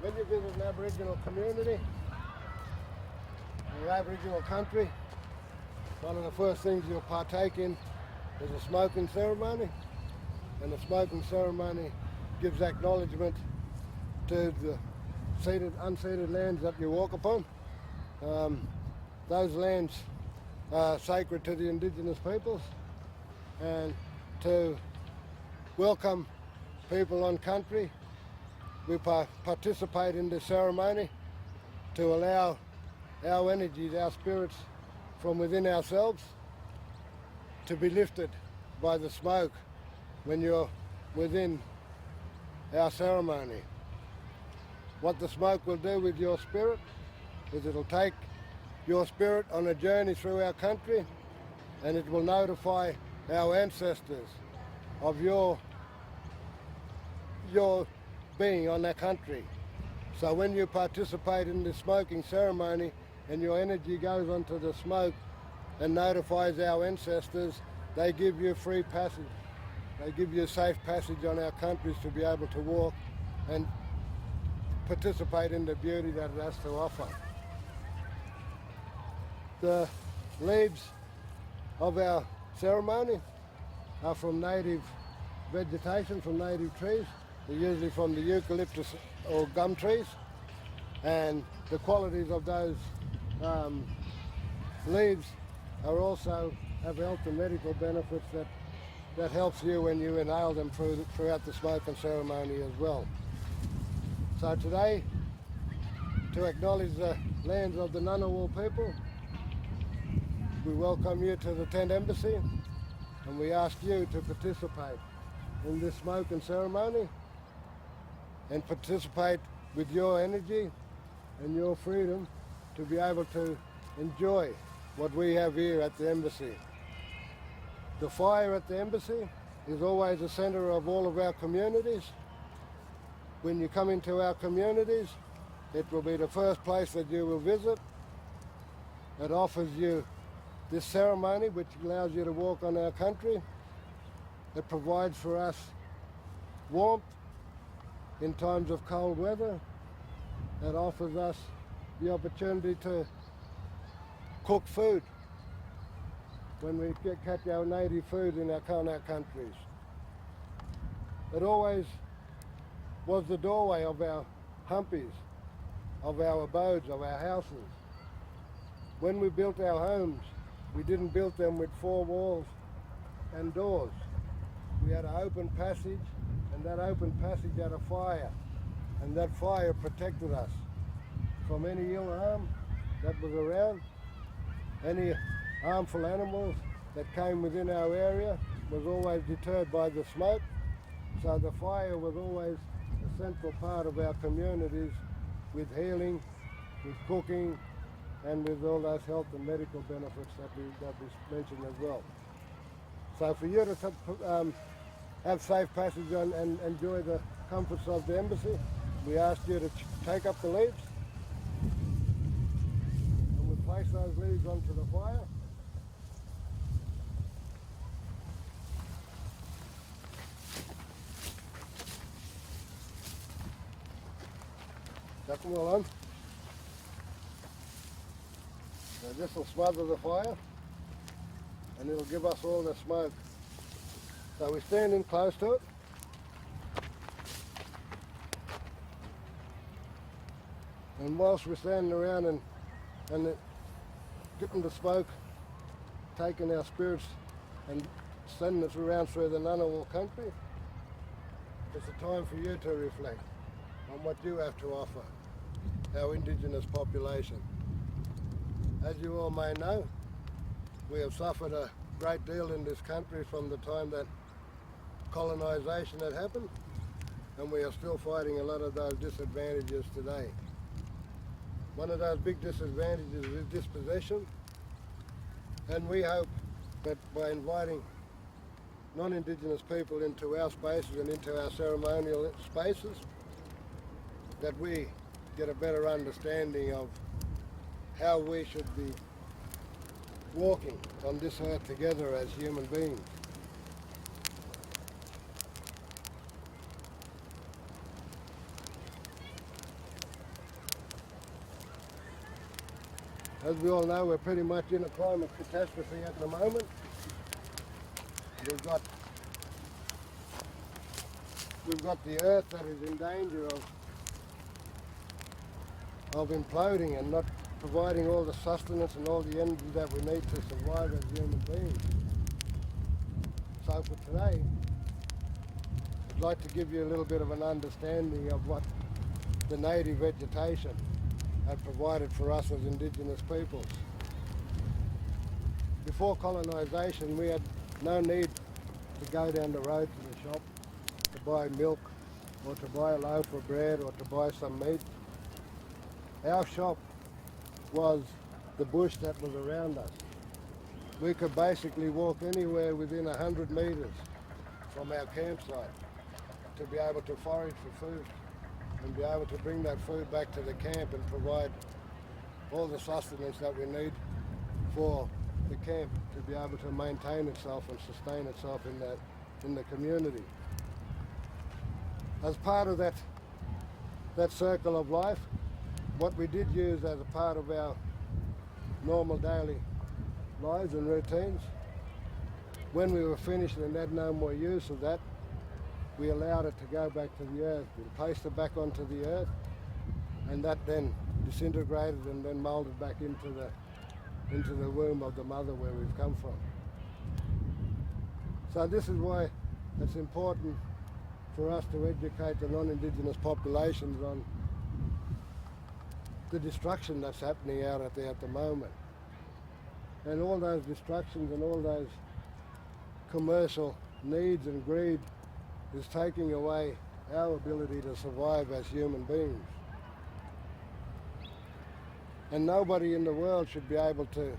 When you visit an Aboriginal community, in Aboriginal country, one of the first things you'll partake in is a smoking ceremony, and the smoking ceremony gives acknowledgement to the unceded lands that you walk upon. Those lands are sacred to the Indigenous peoples, and to welcome people on country, we participate in this ceremony to allow our energies, our spirits from within ourselves to be lifted by the smoke when you're within our ceremony. What the smoke will do with your spirit is it'll take your spirit on a journey through our country, and it will notify our ancestors of your being on that country. So when you participate in the smoking ceremony and your energy goes onto the smoke and notifies our ancestors, they give you free passage. They give you safe passage on our countries to be able to walk and participate in the beauty that it has to offer. The leaves of our ceremony are from native vegetation, from native trees. They're usually from the eucalyptus or gum trees, and the qualities of those leaves are also have health and medical benefits that helps you when you inhale them throughout the smoking ceremony as well. So today, to acknowledge the lands of the Ngunnawal people, we welcome you to the Tent Embassy, and we ask you to participate in this smoking ceremony and participate with your energy and your freedom to be able to enjoy what we have here at the embassy. The fire at the embassy is always the centre of all of our communities. When you come into our communities, it will be the first place that you will visit. It offers you this ceremony which allows you to walk on our country. It provides for us warmth in times of cold weather. It offers us the opportunity to cook food when we catch our native food in our countries. It always was the doorway of our humpies, of our abodes, of our houses. When we built our homes, we didn't build them with four walls and doors. We had an open passage, and that open passage had a fire, and that fire protected us from any ill harm that was around. Any harmful animals that came within our area was always deterred by the smoke. So the fire was always a central part of our communities, with healing, with cooking, and with all those health and medical benefits that we mentioned as well. So for you to have safe passage on and enjoy the comforts of the embassy, we ask you to take up the leaves, and we'll place those leaves onto the fire. Chuck them all on. Now this will smother the fire, and it'll give us all the smoke. So we're standing close to it. And whilst we're standing around and getting the smoke, taking our spirits and sending us around through the Ngunnawal country, it's a time for you to reflect on what you have to offer our Indigenous population. As you all may know, we have suffered a great deal in this country from the time that colonisation had happened, and we are still fighting a lot of those disadvantages today. One of those big disadvantages is dispossession, and we hope that by inviting non-Indigenous people into our spaces and into our ceremonial spaces, that we get a better understanding of how we should be walking on this earth together as human beings. As we all know, we're pretty much in a climate catastrophe at the moment. We've got the earth that is in danger of imploding and not providing all the sustenance and all the energy that we need to survive as human beings. So for today, I'd like to give you a little bit of an understanding of what the native vegetation had provided for us as Indigenous peoples. Before colonisation, we had no need to go down the road to the shop to buy milk or to buy a loaf of bread or to buy some meat. Our shop was the bush that was around us. We could basically walk anywhere within 100 metres from our campsite to be able to forage for food and be able to bring that food back to the camp and provide all the sustenance that we need for the camp to be able to maintain itself and sustain itself in the community. As part of that circle of life, what we did use as a part of our normal daily lives and routines, when we were finished and had no more use of that, we allowed it to go back to the earth. We placed it back onto the earth, and that then disintegrated and then moulded back into the womb of the mother where we've come from. So this is why it's important for us to educate the non-Indigenous populations on the destruction that's happening out there at the moment. And all those destructions and all those commercial needs and greed is taking away our ability to survive as human beings. And nobody in the world should be able to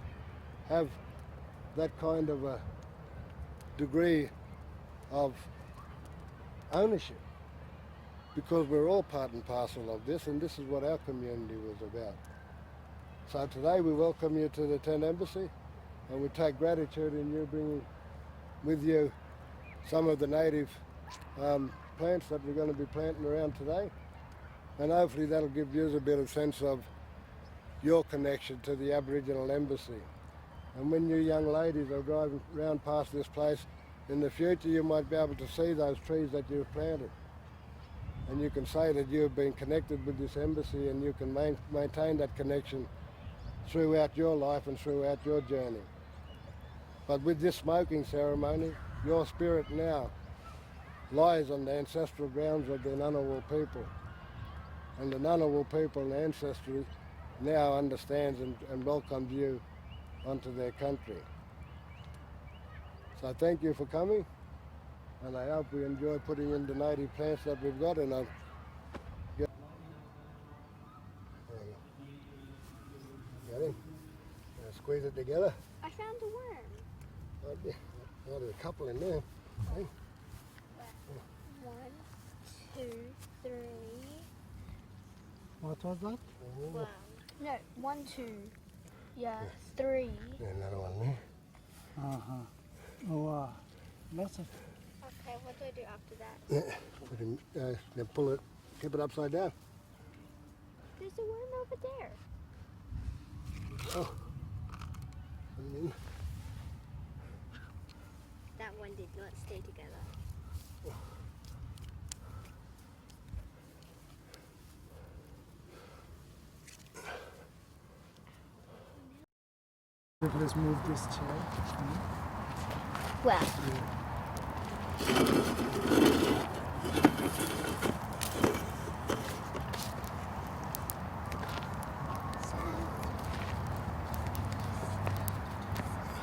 have that kind of a degree of ownership, because we're all part and parcel of this, and this is what our community was about. So today we welcome you to the Tent Embassy, and we take gratitude in you bringing with you some of the native plants that we're going to be planting around today, and hopefully that'll give you a bit of sense of your connection to the Aboriginal Embassy. And when you young ladies are driving around past this place in the future, you might be able to see those trees that you've planted, and you can say that you've been connected with this embassy, and you can maintain that connection throughout your life and throughout your journey. But with this smoking ceremony, your spirit now lies on the ancestral grounds of the Ngunnawal people. And the Ngunnawal people and ancestry now understands and welcomes you onto their country. So thank you for coming, and I hope we enjoy putting in the native plants that we've got. And get him. Squeeze it together. I found a worm. Oh, there's a couple in there. Hey. 1, 2, 3. What was that? Wow. No, 1, 2. Yeah, 3. There's another one there. Uh-huh. Oh, that's it. Okay, what do I do after that? Yeah. Put him, then pull it, keep it upside down. There's a worm over there. Oh. And then, That one did not stay together. Let's move this chair. Well,